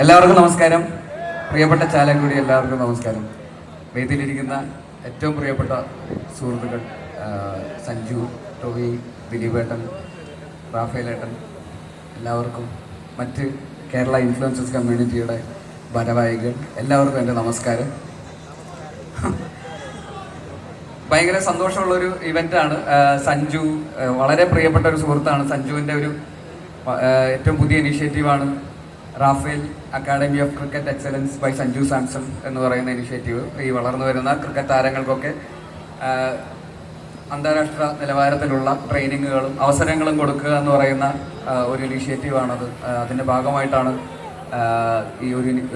എല്ലാവർക്കും നമസ്കാരം. പ്രിയപ്പെട്ട ചാലക്കുടി എല്ലാവർക്കും നമസ്കാരം. വേദിയിലിരിക്കുന്ന ഏറ്റവും പ്രിയപ്പെട്ട സുഹൃത്തുക്കൾ സഞ്ജു, ടോവി, ദിലീപേട്ടൻ, റാഫേലേട്ടൻ, എല്ലാവർക്കും മറ്റ് കേരള ഇൻഫ്ലുവൻസസ് കമ്മ്യൂണിറ്റിയുടെ ഭാരവാഹികൾ എല്ലാവർക്കും എൻ്റെ നമസ്കാരം. ഭയങ്കര സന്തോഷമുള്ളൊരു ഇവൻ്റാണ്. സഞ്ജു വളരെ പ്രിയപ്പെട്ട ഒരു സുഹൃത്താണ്. സഞ്ജുവിൻ്റെ ഒരു ഏറ്റവും പുതിയ ഇനീഷ്യേറ്റീവാണ് Rafael academy of cricket excellence by Sanju Samson എന്ന് പറയുന്ന ഇനിഷ്യേറ്റീവ്. ഈ വളർന്നു വരുന്ന ക്രിക്കറ്റ് താരങ്ങൾക്കൊക്കെ അന്താരാഷ്ട്ര നിലവാരത്തിലുള്ള ട്രെയിനിങ്ങുകളും അവസരങ്ങളും കൊടുക്കുക എന്ന് പറയുന്ന ഒരു ഇനീഷ്യേറ്റീവാണത്. അതിൻ്റെ ഭാഗമായിട്ടാണ് ഈ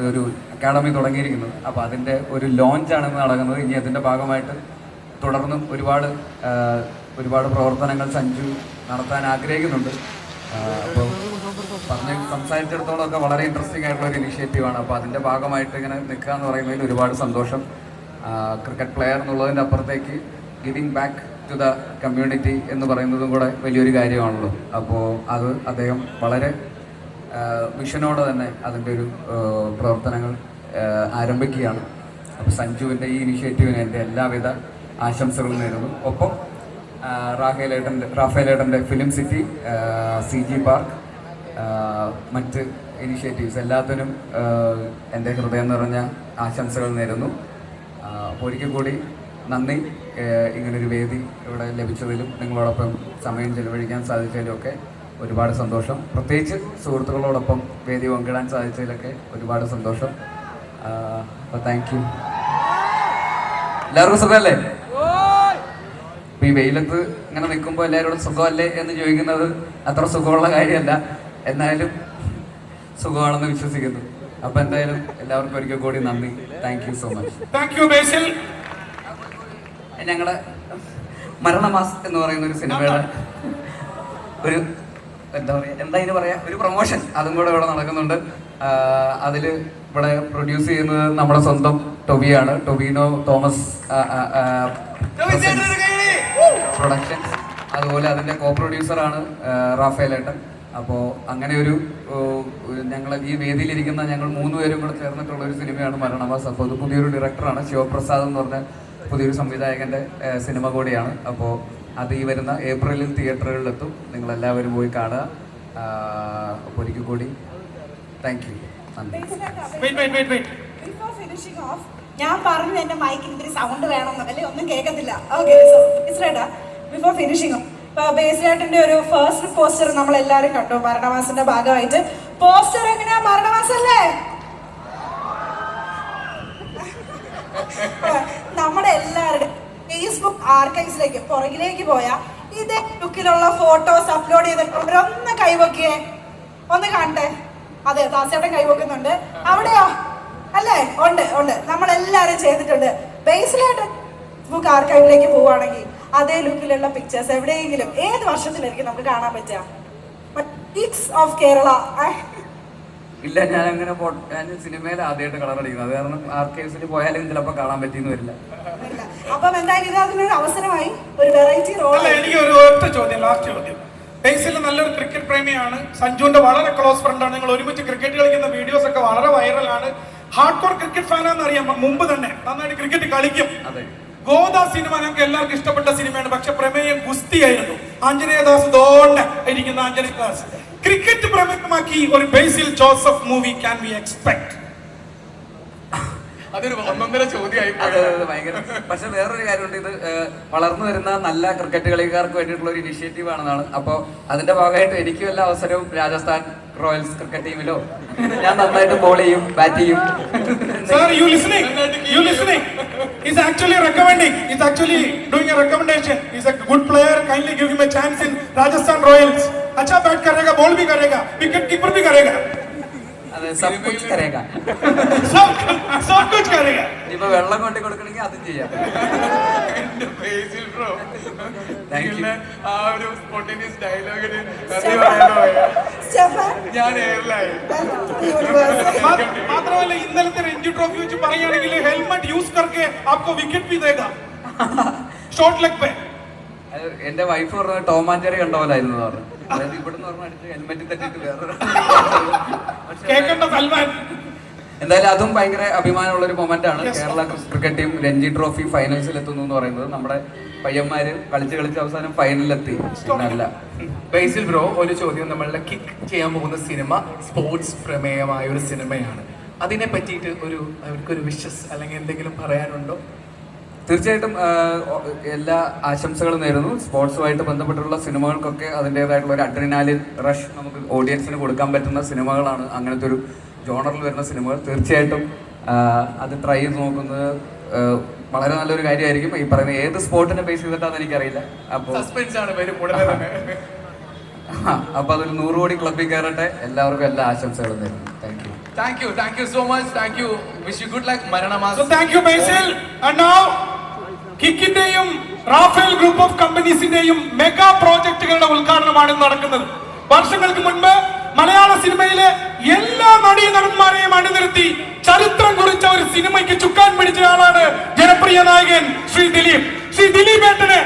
ഒരു അക്കാഡമി തുടങ്ങിയിരിക്കുന്നത്. അപ്പോൾ അതിൻ്റെ ഒരു ലോഞ്ചാണെന്ന് നടക്കുന്നത്. ഇനി അതിൻ്റെ ഭാഗമായിട്ട് തുടർന്നും ഒരുപാട് പ്രവർത്തനങ്ങൾ സഞ്ജു നടത്താൻ ആഗ്രഹിക്കുന്നുണ്ട്. അപ്പോൾ സംസാരിച്ചിടത്തോളമൊക്കെ വളരെ ഇൻട്രസ്റ്റിംഗ് ആയിട്ടുള്ള ഒരു ഇനീഷ്യേറ്റീവാണ്. അപ്പോൾ അതിൻ്റെ ഭാഗമായിട്ട് ഇങ്ങനെ നിൽക്കുക എന്ന് പറയുന്നതിൽ ഒരുപാട് സന്തോഷം. ക്രിക്കറ്റ് പ്ലെയർ എന്നുള്ളതിൻ്റെ അപ്പുറത്തേക്ക് giving back to the community എന്ന് പറയുന്നതും കൂടെ വലിയൊരു കാര്യമാണല്ലോ. അപ്പോൾ അദ്ദേഹം വളരെ വിഷനോടെ തന്നെ അതിൻ്റെ ഒരു പ്രവർത്തനങ്ങൾ ആരംഭിക്കുകയാണ്. അപ്പോൾ സഞ്ജുവിൻ്റെ ഈ ഇനീഷ്യേറ്റീവിന് എൻ്റെ എല്ലാവിധ ആശംസകളും നേരുന്നു. ഒപ്പം റാഫേലേട്ടൻ്റെ ഫിലിം സിറ്റി, CG പാർക്ക്, മറ്റ് ഇനിഷ്യേറ്റീവ്സ് എല്ലാത്തിനും എൻ്റെ ഹൃദയം നിറഞ്ഞ ആശംസകൾ നേരുന്നു. അപ്പോൾ ഒരിക്കൽ കൂടി നന്ദി. ഇങ്ങനൊരു വേദി ഇവിടെ ലഭിച്ചതിലും നിങ്ങളോടൊപ്പം സമയം ചെലവഴിക്കാൻ സാധിച്ചതിലും ഒക്കെ ഒരുപാട് സന്തോഷം. പ്രത്യേകിച്ച് സുഹൃത്തുക്കളോടൊപ്പം വേദി പങ്കിടാൻ സാധിച്ചതിലൊക്കെ ഒരുപാട് സന്തോഷം. അപ്പോൾ താങ്ക് യു. എല്ലാവർക്കും സുഖമല്ലേ? ഇപ്പം ഈ വെയിലത്ത് ഇങ്ങനെ നിൽക്കുമ്പോൾ എല്ലാവരോടും സുഖമല്ലേ എന്ന് ചോദിക്കുന്നത് അത്ര സുഖമുള്ള കാര്യമല്ല. എന്നാലും സുഖമാണെന്ന് വിശ്വസിക്കുന്നു. അപ്പം എന്തായാലും എല്ലാവർക്കും ഒരിക്കൽ കൂടി നന്ദി. Thank you so much. Thank you Basil. ഞങ്ങളുടെ മരണമാസ് എന്ന് പറയുന്ന ഒരു സിനിമയുടെ ഒരു എന്താ പറയാ ഒരു പ്രൊമോഷൻ അതും കൂടെ ഇവിടെ നടക്കുന്നുണ്ട്. അതിൽ ഇവിടെ പ്രൊഡ്യൂസ് ചെയ്യുന്നത് നമ്മുടെ സ്വന്തം ടൊബിയാണ്, ടൊബിനോ തോമസ് പ്രൊഡക്ഷൻ. അതുപോലെ അതിൻ്റെ കോ പ്രൊഡ്യൂസറാണ് റാഫേലേട്ടൻ. അപ്പോൾ അങ്ങനെ ഞങ്ങൾ ഈ വേദിയിലിരിക്കുന്ന ഞങ്ങൾ 3 പേരും കൂടെ ചേർന്നിട്ടുള്ള ഒരു സിനിമയാണ് മരണമാസ്. അപ്പോൾ അത് പുതിയൊരു ഡയറക്ടറാണ്, ശിവപ്രസാദ് എന്ന് പറഞ്ഞ പുതിയൊരു സംവിധായകൻ്റെ സിനിമ കൂടിയാണ്. അപ്പോൾ അത് ഈ വരുന്ന ഏപ്രിലിൽ തിയേറ്ററുകളിലെത്തും. നിങ്ങളെല്ലാവരും പോയി കാണുക. അപ്പോൾ ഒരിക്കൽ കൂടി താങ്ക് യു. ഞാൻ പറഞ്ഞു എന്റെ മൈക്കിന് ഇത്തിരി സൗണ്ട് വേണമെന്ന്, അല്ലെ ഒന്നും കേൾക്കത്തില്ല. ഓക്കെ, ബിഫോർ ഫിനിഷിംഗ് ബേസിലായിട്ടിന്റെ ഒരു ഫസ്റ്റ് പോസ്റ്റർ നമ്മൾ എല്ലാവരും കണ്ടു. മരണമാസിന്റെ ഭാഗമായിട്ട് പോസ്റ്റർ എങ്ങനെയാ? മരണമാസല്ലേ? നമ്മുടെ എല്ലാവരുടെയും ഫേസ്ബുക്ക് ആർക്കൈവ്സിലേക്ക് പുറകിലേക്ക് പോയാ ഇതേ ലുക്കിലുള്ള ഫോട്ടോസ് അപ്ലോഡ് ചെയ്തിട്ടുള്ളവരൊന്ന് കൈവക്കിയേ, ഒന്ന് കാണട്ടെ. അതെ, ദാസേട്ടൻ കൈവക്കുന്നുണ്ട്. അവിടെയോ? അല്ലേ? ഉണ്ട്. നമ്മളെല്ലാരും ചെയ്തിട്ടുണ്ട്. ബേസിലായിട്ട് ഫേസ്ബുക്ക് ആർക്കൈവിലേക്ക് പോവുകയാണെങ്കിൽ അതേ ലുക്കിലുള്ള പിക്ചേഴ്സ് എവിടെയെങ്കിലും ഏത് വർഷത്തിലായിരിക്കും നമുക്ക് കാണാൻ പറ്റുക? ഓഫ് കേരള ഇല്ല, ഞാൻ സിനിമയിൽ ആദ്യമായിട്ട് കളർ അടിക്കുന്നത്. അത് കാരണം ആർക്കൈവ്സിൽ പോയാലും ചിലപ്പോൾ കാണാൻ പറ്റിയെന്ന് വരില്ല. അപ്പം എന്തായാലും ഇത് അതിനൊരു അവസരമായി ഒരു വെറൈറ്റി റോൾ. എനിക്ക് ഒരു ഒറ്റ ചോദ്യം, ലാസ്റ്റ് ചോദ്യം. ബേസിൽ നല്ലൊരു ക്രിക്കറ്റ് പ്രേമിയാണ്, സഞ്ജുവിന്റെ വളരെ ക്ലോസ് ഫ്രണ്ടാണ്. നിങ്ങൾ ഒരുമിച്ച് ക്രിക്കറ്റ് കളിക്കുന്ന വീഡിയോസ് ഒക്കെ വളരെ വൈറലാണ്. ഹാർഡ് കോർ ക്രിക്കറ്റ് ഫാനാന്ന് അറിയാം, മുമ്പ് തന്നെ നന്നായിട്ട് ക്രിക്കറ്റ് കളിക്കും. ഗോദ സിനിമ ഞങ്ങൾക്ക് എല്ലാവർക്കും ഇഷ്ടപ്പെട്ട സിനിമയാണ്. പക്ഷെ പ്രമേയം ഗുസ്തിയായിരുന്നു. ആഞ്ജനേയദാസ് ദോണ്ട ഇരിക്കുന്ന ആഞ്ജനേയദാസ് ക്രിക്കറ്റ് പ്രമേയമാക്കി ഒരു Basil Joseph movie can we expect? അതൊരു ഒന്നൊന്നര ചോദ്യമായി. പക്ഷെ വേറൊരു കാര്യമുണ്ട്, ഇത് വളർന്നു വരുന്ന നല്ല ക്രിക്കറ്റ് കളിക്കാർക്ക് വേണ്ടിയിട്ടുള്ള ഒരു ഇനിഷ്യേറ്റീവ് ആണെന്നാണ്. അപ്പോൾ അതിന്റെ ഭാഗമായിട്ട് എനിക്ക് വല്ല അവസരവും രാജസ്ഥാൻ റോയൽസ് ക്രിക്കറ്റ് ടീമിലോ ഞാൻ നന്നായിട്ട് ബോൾ ചെയ്യും, ബാറ്റ് ചെയ്യും. Sir, you listening? He's actually recommending. He's actually doing a recommendation. He's a good player. Kindly give him a chance in Rajasthan Royals. अच्छा बैट करेगा, बॉल भी करेगा, विकेट कीपर भी करेगा. सब कुछ करेगा. सब कुछ करेगा. ഇപ്പൊ വെള്ളം കൊണ്ടു കൊടുക്കണമെങ്കിൽ അതും ചെയ്യാം. ആ ഒരു സ്പോണ്ടേനിയസ് ഡയലോഗിന് മാത്രമല്ല ഇന്നലത്തെ രഞ്ജി ട്രോഫി വെച്ച് പറയുകയാണെങ്കിൽ ഹെൽമെറ്റ് യൂസ് करके आपको विकेट भी देगा शॉर्ट लेग पे. എന്റെ വൈഫ് പറഞ്ഞത് ടോം ആൻഡ് ജെറി കണ്ട പോലായിരുന്നു പറഞ്ഞു. അതായത് ഇവിടുന്ന് പറഞ്ഞ അടിച്ച് ഹെൽമെറ്റ് തട്ടിട്ട് വേറെ കേൾക്കേണ്ട സൽമാൻ. എന്തായാലും അതും ഭയങ്കര അഭിമാനമുള്ള ഒരു മൊമെന്റ് ആണ്. Kerala cricket team Ranji trophy ഫൈനൽസിൽ എത്തുന്നു എന്ന് പറയുന്നത് നമ്മുടെ പയ്യന്മാര് കളിച്ച് അവസാനം ഫൈനലിലെത്തി. അല്ല ബേസിൽ ബ്രോ, ഒരു ചോദ്യം. നമ്മളുടെ കിക്ക് ചെയ്യാൻ പോകുന്ന സിനിമ സ്പോർട്സ് പ്രമേയമായ ഒരു സിനിമയാണ്. അതിനെ പറ്റിയിട്ട് അവർക്കൊരു വിഷസ് അല്ലെങ്കിൽ എന്തെങ്കിലും പറയാനുണ്ടോ? തീർച്ചയായിട്ടും എല്ലാ ആശംസകളും നേരുന്നു. സ്പോർട്സുമായിട്ട് ബന്ധപ്പെട്ടുള്ള സിനിമകൾക്കൊക്കെ അതിൻ്റെതായിട്ടുള്ള ഒരു അഡ്രിനാലിൻ റഷ് നമുക്ക് ഓഡിയൻസിന് കൊടുക്കാൻ പറ്റുന്ന സിനിമകളാണ് അങ്ങനത്തെ ഒരു ജോണറിൽ വരുന്ന സിനിമകൾ. തീർച്ചയായിട്ടും അത് ട്രൈ ചെയ്ത് നോക്കുന്നത് വളരെ നല്ലൊരു കാര്യമായിരിക്കും. ഈ പറയുന്ന ഏത് സ്പോർട്ടിനെ ബേസ് ചെയ്തിട്ടാന്ന് എനിക്കറിയില്ല. അപ്പോൾ അപ്പോൾ അതൊരു 100 കോടി ക്ലബിൽ കയറട്ടെ. എല്ലാവർക്കും എല്ലാ ആശംസകളും നേരുന്നു. Thank you so much. Thank you. Wish you good luck, Maranama. So thank you, Basil. And now, കിക്കിന്റെയും റാഫേൽ ഗ്രൂപ്പ് ഓഫ് കമ്പനീസിന്റെയും മെഗാ പ്രോജക്റ്റുകളുടെ ഉദ്ഘാടനമാണ് നടക്കുന്നത്. വർഷങ്ങൾക്ക് മുൻപ് മലയാള സിനിമയിലെ എല്ലാ നടീനടന്മാരെയും അണിനിർത്തി ചരിത്രം കുറിച്ച ഒരു സിനിമയ്ക്ക് ചുക്കാൻ പിടിച്ച ആളാണ് ജനപ്രിയ നായകൻ ശ്രീ ദിലീപ് ഏട്ടന്